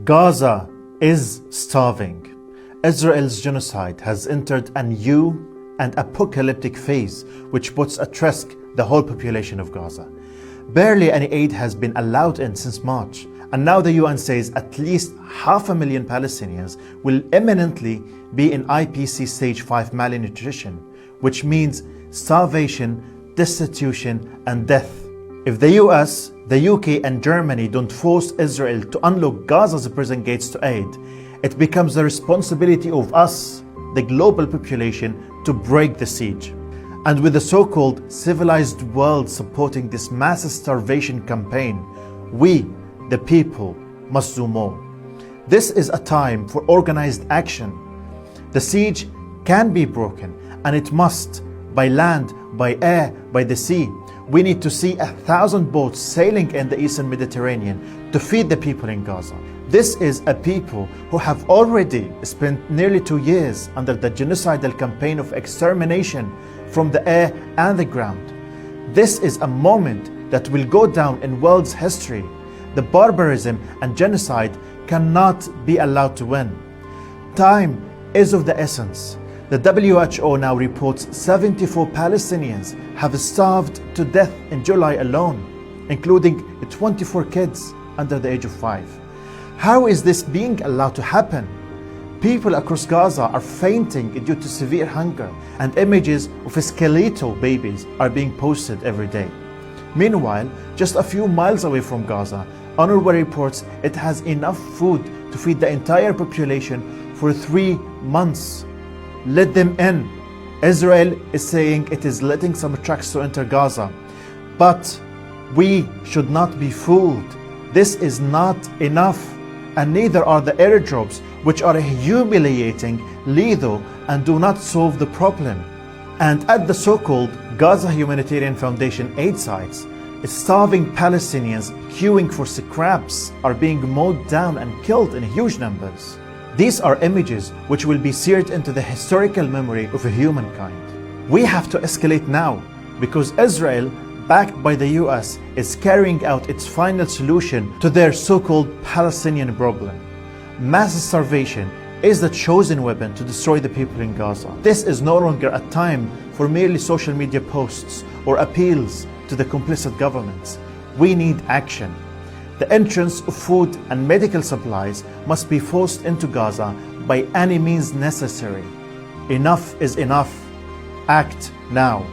Gaza is starving. Israel's genocide has entered a new and apocalyptic phase which puts at risk the whole population of Gaza. Barely any aid has been allowed in since March, and now the UN says at least 500,000 Palestinians will imminently be in IPC stage 5 malnutrition, which means starvation, destitution and death. If the US, the UK and Germany don't force Israel to unlock Gaza's prison gates to aid, it becomes the responsibility of us, the global population, to break the siege. And with the so-called civilized world supporting this mass starvation campaign, we, the people, must do more. This is a time for organized action. The siege can be broken, and it must, by land, by air, by the sea. We need to see 1,000 boats sailing in the Eastern Mediterranean to feed the people in Gaza. This is a people who have already spent nearly 2 years under the genocidal campaign of extermination from the air and the ground. This is a moment that will go down in world's history. The barbarism and genocide cannot be allowed to win. Time is of the essence. The WHO now reports 74 Palestinians have starved to death in July alone, including 24 kids under the age of 5. How is this being allowed to happen? People across Gaza are fainting due to severe hunger, and images of skeletal babies are being posted every day. Meanwhile, just a few miles away from Gaza, UNRWA reports it has enough food to feed the entire population for 3 months. Let them in. Israel is saying it is letting some trucks to enter Gaza. But we should not be fooled. This is not enough, and neither are the airdrops, which are humiliating, lethal, and do not solve the problem. And at the so-called Gaza Humanitarian Foundation aid sites, starving Palestinians queuing for scraps are being mowed down and killed in huge numbers. These are images which will be seared into the historical memory of humankind. We have to escalate now, because Israel, backed by the US, is carrying out its final solution to their so-called Palestinian problem. Mass starvation is the chosen weapon to destroy the people in Gaza. This is no longer a time for merely social media posts or appeals to the complicit governments. We need action. The entrance of food and medical supplies must be forced into Gaza by any means necessary. Enough is enough. Act now.